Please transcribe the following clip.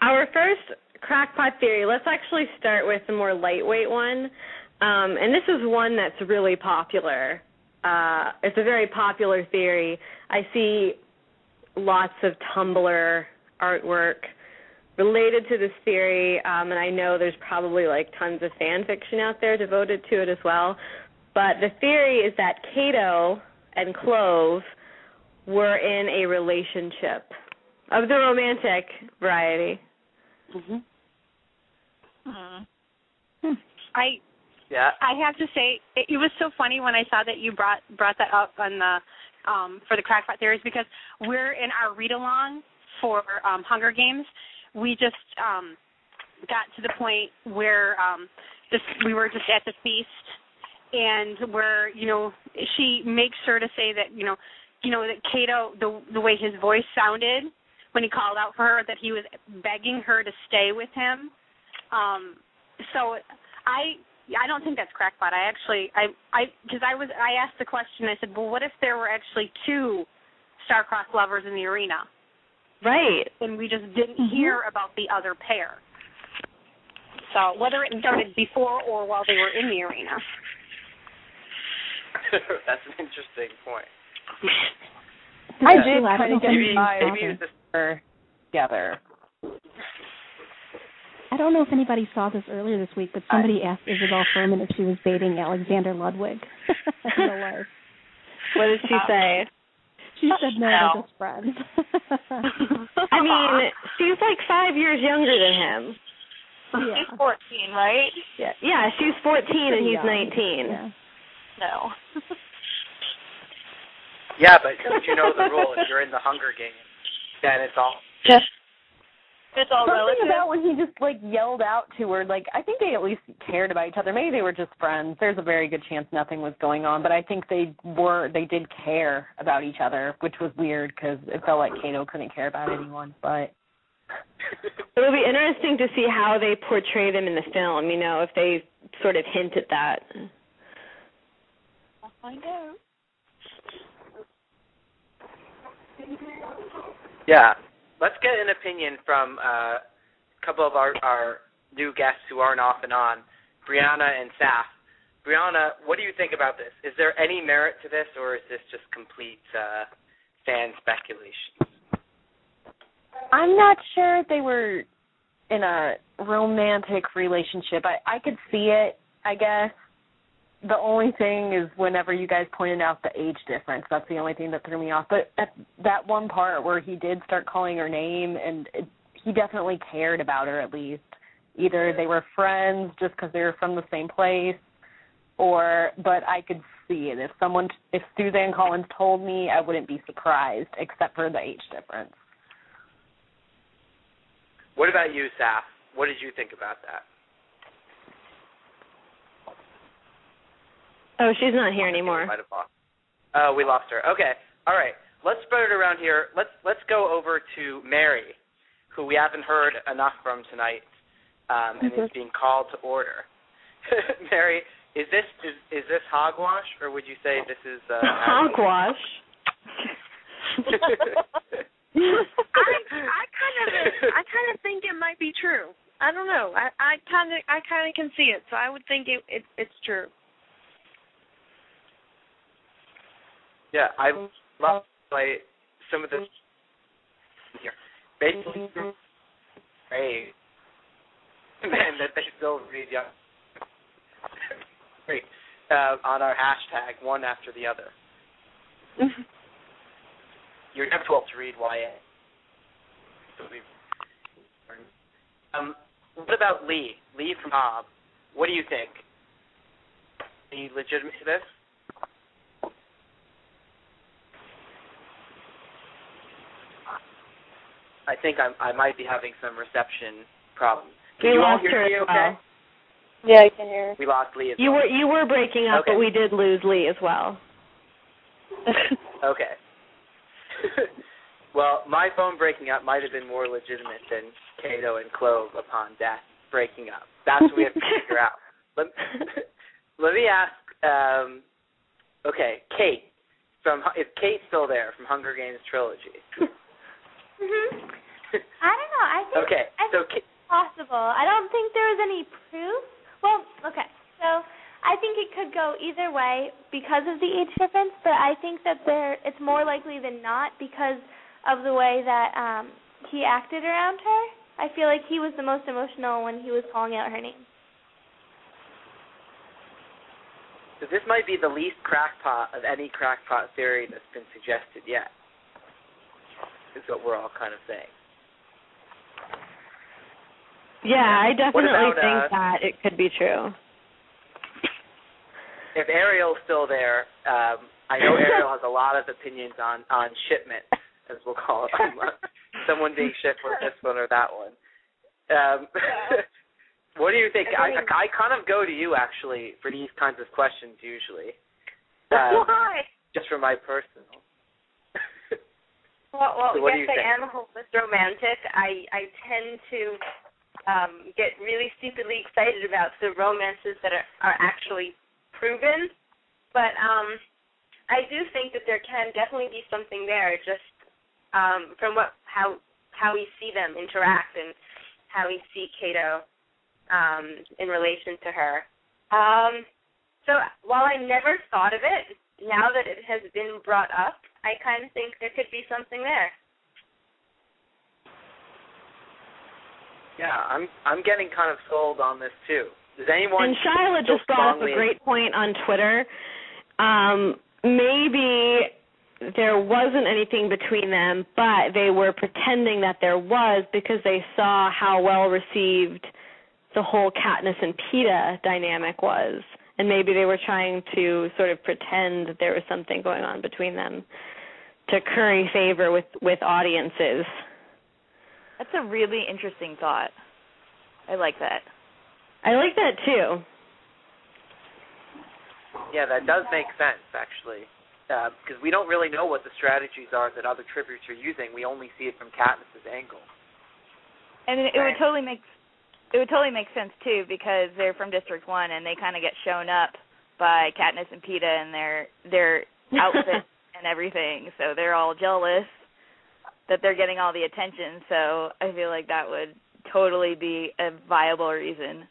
our first crackpot theory, let's actually start with the more lightweight one. And this is one that's really popular. It's a very popular theory. I see lots of Tumblr artwork related to this theory, and I know there's probably like tons of fan fiction out there devoted to it as well. But the theory is that Cato and Clove were in a relationship of the romantic variety. Mm-hmm. I have to say, it was so funny when I saw that you brought that up on the for the crackpot theories, because we're in our read-along for Hunger Games. We just got to the point where we were just at the feast, and where, she makes sure to say that, that Cato, the way his voice sounded when he called out for her, that he was begging her to stay with him. So I don't think that's crackpot. I asked the question, I said, well, what if there were actually two star-crossed lovers in the arena? Right. And we just didn't hear about the other pair. So whether it started before or while they were in the arena. That's an interesting point. I did kind of get maybe together. I don't know if anybody saw this earlier this week, but somebody asked Isabel Furman if she was dating Alexander Ludwig in real life. What did she say? She said no, they're just friends. I mean, she's like 5 years younger than him. Yeah. She's 14, right? Yeah, she's 14 and he's 19. Yeah. No. Yeah, but don't you know the rule? If you're in the Hunger Games, then it's all... It's all relative. Something about when he just, yelled out to her, I think they at least cared about each other. Maybe they were just friends. There's a very good chance nothing was going on, but I think they did care about each other, which was weird because it felt like Cato couldn't care about anyone, but... It'll be interesting to see how they portray them in the film, if they sort of hint at that. I'll find out. Yeah. Let's get an opinion from a couple of our new guests who aren't off and on, Brianna and Saph. Brianna, what do you think about this? Is there any merit to this, or is this just complete fan speculation? I'm not sure if they were in a romantic relationship. I could see it, I guess. The only thing is whenever you guys pointed out the age difference, that's the only thing that threw me off. But at that one part where he did start calling her name, and he definitely cared about her at least. Either they were friends just because they were from the same place, but I could see it. If Suzanne Collins told me, I wouldn't be surprised, except for the age difference. What about you, Saph? What did you think about that? Oh, she's not here anymore. Oh, we lost her. Okay. All right. Let's spread it around here. Let's go over to Mary, who we haven't heard enough from tonight, and is being called to order. Mary, is this hogwash, or would you say this is hogwash? I kind of think it might be true. I don't know. I kind of can see it, so I would think it's true. Yeah, I love some of this here. Basically, great. And that they still read young. Great. On our hashtag, one after the other. You're never too old to read YA. What about Lee? Lee from Bob. What do you think? Any legitimacy to this? I think I might be having some reception problems. Can you all hear me okay? Yeah, I can hear. We lost Lee as well. You were breaking up, but we did lose Lee as well. Okay. Well, my phone breaking up might have been more legitimate than Cato and Clove upon death breaking up. That's what we have to figure out. Let me ask, Kate, is Kate still there from Hunger Games Trilogy? I don't know. I think it's possible. I don't think there was any proof. Well, okay, so I think it could go either way because of the age difference, but I think that it's more likely than not because of the way that he acted around her. I feel like he was the most emotional when he was calling out her name. So this might be the least crackpot of any crackpot theory that's been suggested yet, is what we're all kind of saying. Yeah, I definitely about, think that it could be true. If Ariel's still there, I know Ariel has a lot of opinions on shipment, as we'll call it. Someone being shipped with this one or that one. What do you think? I kind of go to you, actually, for these kinds of questions usually. Why? Just for my personal. Well, so what yes, do you think? I am a hopeless romantic. I tend to get really stupidly excited about the romances that are actually proven. But I do think that there can definitely be something there, just from how we see them interact and how we see Cato in relation to her. So while I never thought of it, now that it has been brought up, I kind of think there could be something there. Yeah, I'm getting kind of sold on this too. Does anyone? And Sheila just brought up a great point on Twitter. Maybe there wasn't anything between them, but they were pretending that there was because they saw how well received the whole Katniss and Peeta dynamic was. And maybe they were trying to sort of pretend that there was something going on between them to curry favor with audiences. That's a really interesting thought. I like that. I like that too. Yeah, that does make sense, actually, because we don't really know what the strategies are that other tributes are using. We only see it from Katniss's angle. And it would totally make sense too, because they're from District 1 and they kind of get shown up by Katniss and Peeta and their outfits and everything, so they're all jealous that they're getting all the attention. So I feel like that would totally be a viable reason